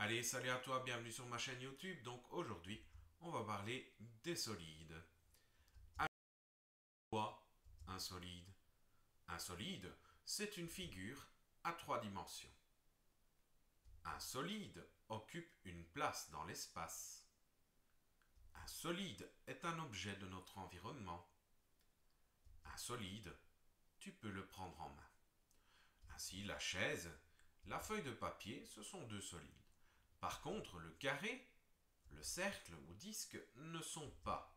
Allez, salut à toi, bienvenue sur ma chaîne YouTube. Donc aujourd'hui, on va parler des solides. À quoi un solide? Un solide, c'est une figure à trois dimensions. Un solide occupe une place dans l'espace. Un solide est un objet de notre environnement. Un solide, tu peux le prendre en main. Ainsi, la chaise, la feuille de papier, ce sont deux solides. Par contre, le carré, le cercle ou disque ne sont pas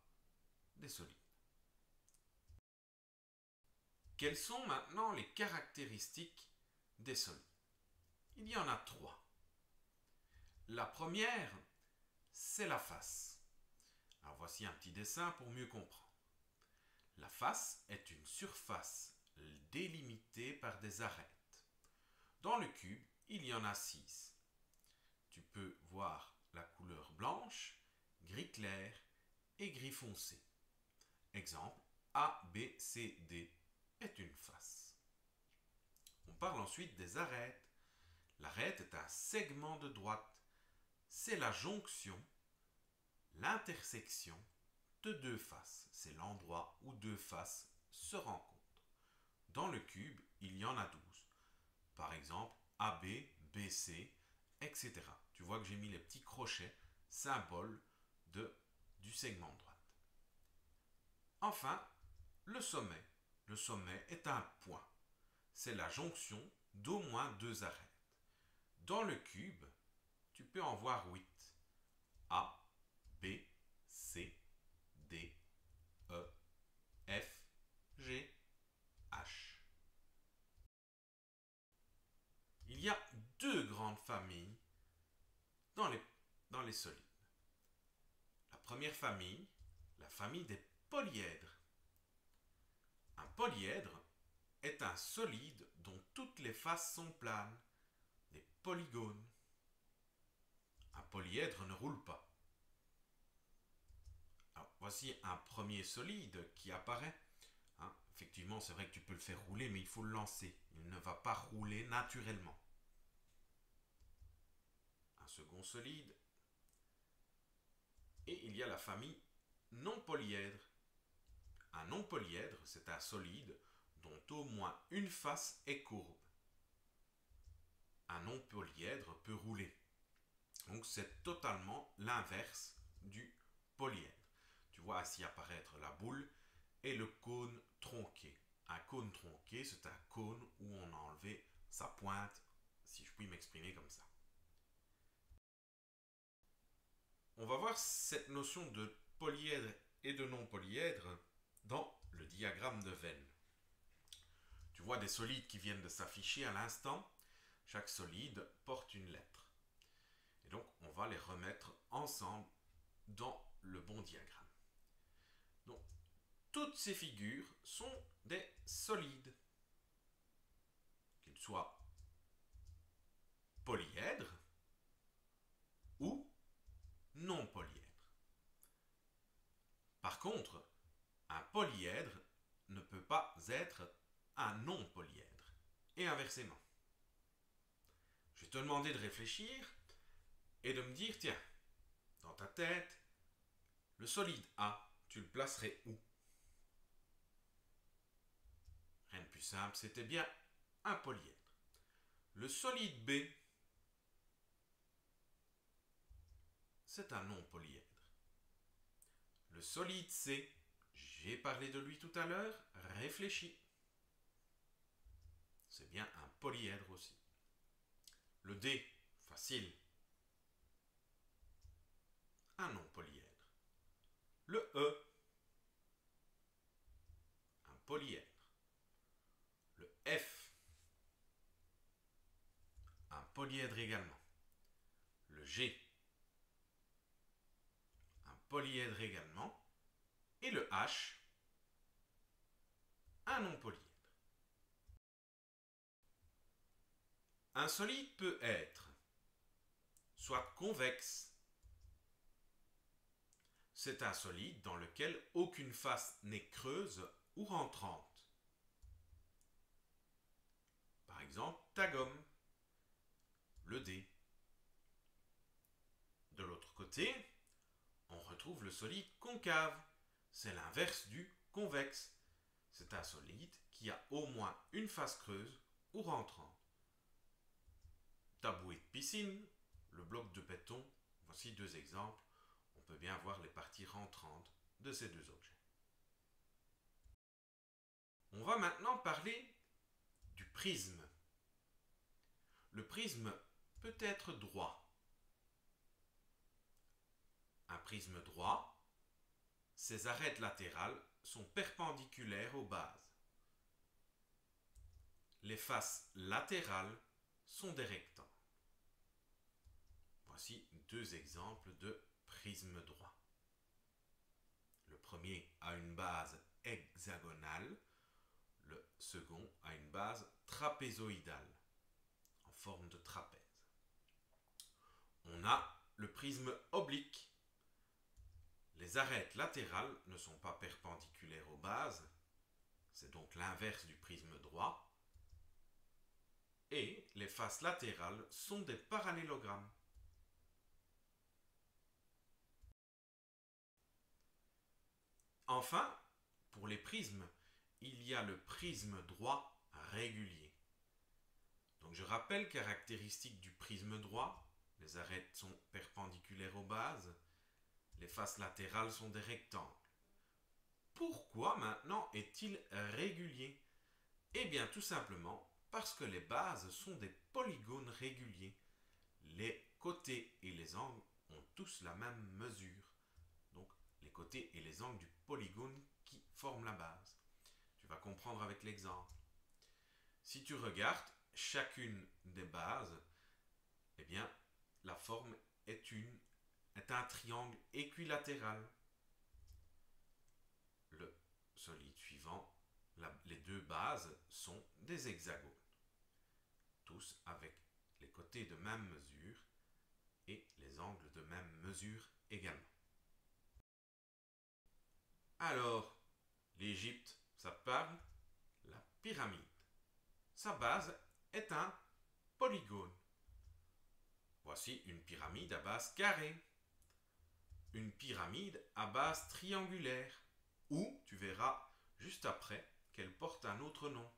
des solides. Quelles sont maintenant les caractéristiques des solides? Il y en a trois. La première, c'est la face. Alors voici un petit dessin pour mieux comprendre. La face est une surface délimitée par des arêtes. Dans le cube, il y en a 6. Tu peux voir la couleur blanche, gris clair et gris foncé. Exemple, A, B, C, D est une face. On parle ensuite des arêtes. L'arête est un segment de droite. C'est la jonction, l'intersection de deux faces. C'est l'endroit où deux faces se rencontrent. Dans le cube, il y en a 12. Par exemple, AB, BC, etc. Tu vois que j'ai mis les petits crochets, symboles du segment de droite. Enfin, le sommet. Le sommet est un point. C'est la jonction d'au moins deux arêtes. Dans le cube, tu peux en voir 8. A, B, C, D, E, F, G, H. Il y a deux grandes familles dans les solides. La première famille, la famille des polyèdres. Un polyèdre est un solide dont toutes les faces sont planes, des polygones. Un polyèdre ne roule pas. Alors, voici un premier solide qui apparaît. Effectivement, c'est vrai que tu peux le faire rouler, mais il faut le lancer. Il ne va pas rouler naturellement. Un second solide. Et il y a la famille non-polyèdre. Un non-polyèdre, c'est un solide dont au moins une face est courbe. Un non-polyèdre peut rouler. Donc c'est totalement l'inverse du polyèdre. Tu vois ainsi apparaître la boule et le cône tronqué. Un cône tronqué, c'est un cône où on a enlevé sa pointe, si je puis m'exprimer comme ça. On va voir cette notion de polyèdre et de non-polyèdre dans le diagramme de Venn. Tu vois des solides qui viennent de s'afficher à l'instant. Chaque solide porte une lettre. Et donc, on va les remettre ensemble dans le bon diagramme. Donc, toutes ces figures sont des solides. Qu'ils soient polyèdres ou non polyèdres. Par contre, un polyèdre ne peut pas être un non polyèdre. Et inversement. Je vais te demander de réfléchir et de me dire, tiens, dans ta tête, le solide A, tu le placerais où? Rien de plus simple, c'était bien un polyèdre. Le solide B, c'est un non-polyèdre. Le solide C, j'ai parlé de lui tout à l'heure, réfléchis. C'est bien un polyèdre aussi. Le D, facile. Un non-polyèdre. Le E, un polyèdre. Le F, un polyèdre également. Le G, un polyèdre également. Et le H, un non-polyèdre. Un solide peut être soit convexe, c'est un solide dans lequel aucune face n'est creuse ou rentrante. Par exemple, ta gomme, le dé. côté, on retrouve le solide concave. C'est l'inverse du convexe. C'est un solide qui a au moins une face creuse ou rentrante. Ta bouée de piscine, le bloc de béton, voici deux exemples. On peut bien voir les parties rentrantes de ces deux objets. On va maintenant parler du prisme. Le prisme peut être droit. Un prisme droit, ses arêtes latérales sont perpendiculaires aux bases. Les faces latérales sont des rectangles. Voici deux exemples de prisme droit. Le premier a une base hexagonale, le second a une base trapézoïdale, en forme de trapèze. On a le prisme oblique. Les arêtes latérales ne sont pas perpendiculaires aux bases, c'est donc l'inverse du prisme droit, et les faces latérales sont des parallélogrammes. Enfin, pour les prismes, il y a le prisme droit régulier. Donc je rappelle caractéristique du prisme droit, les arêtes sont perpendiculaires aux bases, les faces latérales sont des rectangles. Pourquoi maintenant est-il régulier? Eh bien tout simplement parce que les bases sont des polygones réguliers. Les côtés et les angles ont tous la même mesure. Donc les côtés et les angles du polygone qui forment la base. Tu vas comprendre avec l'exemple. Si tu regardes chacune des bases, eh bien la forme est un triangle équilatéral. Le solide suivant, les deux bases sont des hexagones, tous avec les côtés de même mesure et les angles de même mesure également. Alors, l'Égypte, ça te parle? La pyramide. Sa base est un polygone. Voici une pyramide à base carrée. Une pyramide à base triangulaire. Ou, tu verras juste après, qu'elle porte un autre nom.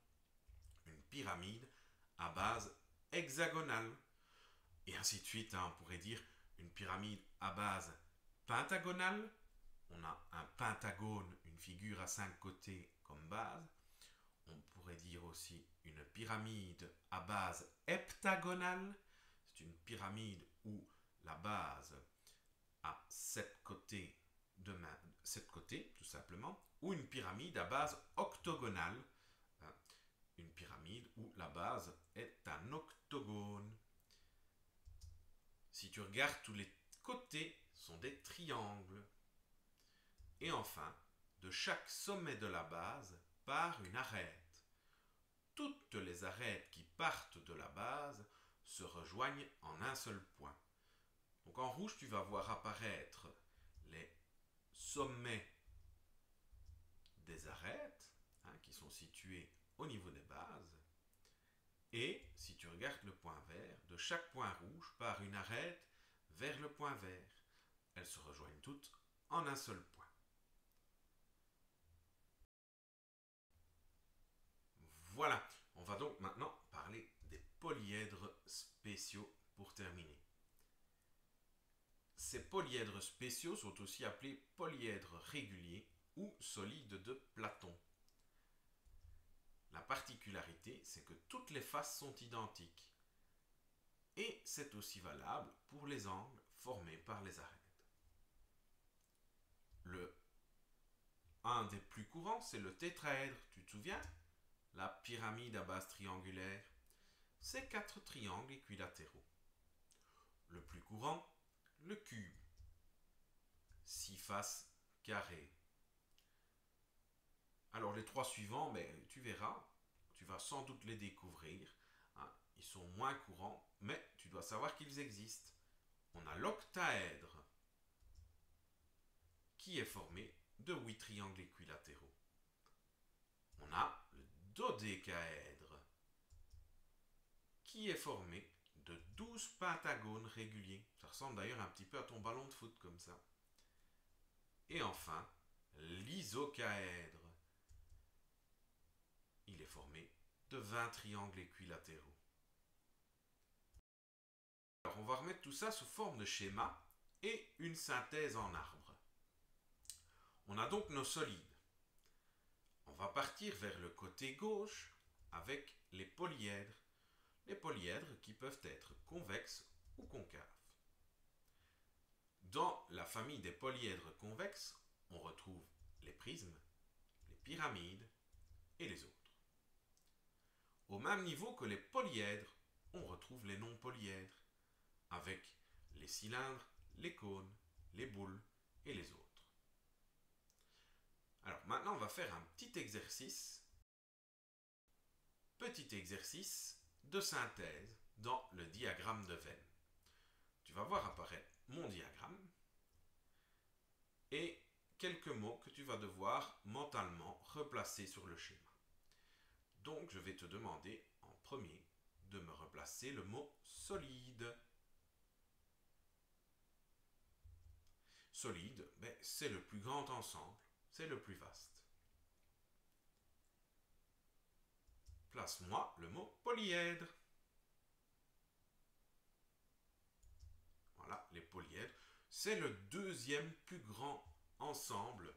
Une pyramide à base hexagonale. Et ainsi de suite, on pourrait dire une pyramide à base pentagonale. On a un pentagone, une figure à 5 côtés comme base. On pourrait dire aussi une pyramide à base heptagonale. C'est une pyramide où la base a 7 côtés, 7 côtés tout simplement. Ou une pyramide à base octogonale. Une pyramide où la base est un octogone. Si tu regardes, tous les côtés sont des triangles. Et enfin, de chaque sommet de la base part une arête. Toutes les arêtes qui partent de la base se rejoignent en un seul point. Donc en rouge, tu vas voir apparaître les sommets des arêtes, qui sont situés au niveau des bases. Et si tu regardes le point vert, de chaque point rouge part une arête vers le point vert. Elles se rejoignent toutes en un seul point. Voilà, on va donc maintenant parler des polyèdres spéciaux pour terminer. Ces polyèdres spéciaux sont aussi appelés polyèdres réguliers ou solides de Platon. La particularité, c'est que toutes les faces sont identiques. Et c'est aussi valable pour les angles formés par les arêtes. Un des plus courants, c'est le tétraèdre, tu te souviens? La pyramide à base triangulaire. C'est 4 triangles équilatéraux. Le plus courant, le cube. 6 faces carrées. Alors les 3 suivants, tu verras, tu vas sans doute les découvrir. Ils sont moins courants, mais tu dois savoir qu'ils existent. On a l'octaèdre, qui est formé de 8 triangles équilatéraux. On a le dodécaèdre, qui est formé de 12 pentagones réguliers. Ça ressemble d'ailleurs un petit peu à ton ballon de foot comme ça. Et enfin, l'isocaèdre. Il est formé de 20 triangles équilatéraux. Alors on va remettre tout ça sous forme de schéma et une synthèse en arbre. On a donc nos solides. On va partir vers le côté gauche avec les polyèdres. Les polyèdres qui peuvent être convexes ou concaves. Dans la famille des polyèdres convexes, on retrouve les prismes, les pyramides et les autres. Au même niveau que les polyèdres, on retrouve les non-polyèdres, avec les cylindres, les cônes, les boules et les autres. Alors maintenant, on va faire un petit exercice de synthèse dans le diagramme de Venn. Tu vas voir apparaître mon diagramme et quelques mots que tu vas devoir mentalement replacer sur le schéma. Donc, je vais te demander en premier de me replacer le mot solide. Solide, c'est le plus grand ensemble, c'est le plus vaste. Place-moi le mot polyèdre. Voilà, les polyèdres, c'est le deuxième plus grand ensemble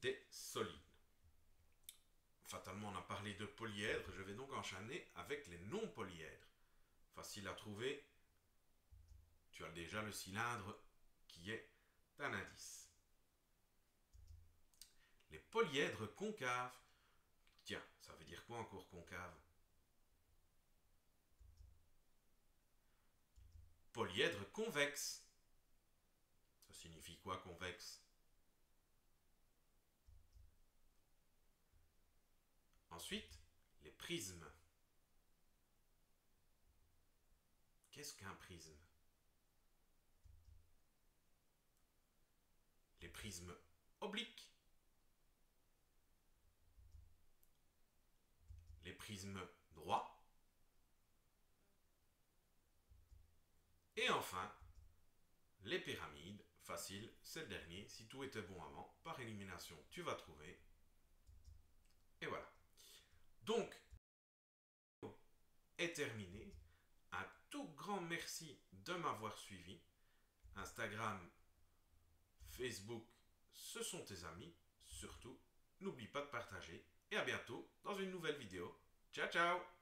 des solides. Fatalement, on a parlé de polyèdres, je vais donc enchaîner avec les non-polyèdres. Facile à trouver, tu as déjà le cylindre qui est un indice. Les polyèdres concaves, tiens, ça veut dire quoi encore concave? Polyèdre convexe, ça signifie quoi convexe? Ensuite, les prismes. Qu'est-ce qu'un prisme? Les prismes obliques. Les prismes droits. Et enfin, les pyramides. Facile, c'est le dernier. Si tout était bon avant, par élimination, tu vas trouver. Et voilà. Donc, est terminé. Un tout grand merci de m'avoir suivi. Instagram, Facebook, ce sont tes amis. Surtout, n'oublie pas de partager. Et à bientôt dans une nouvelle vidéo. Ciao, ciao!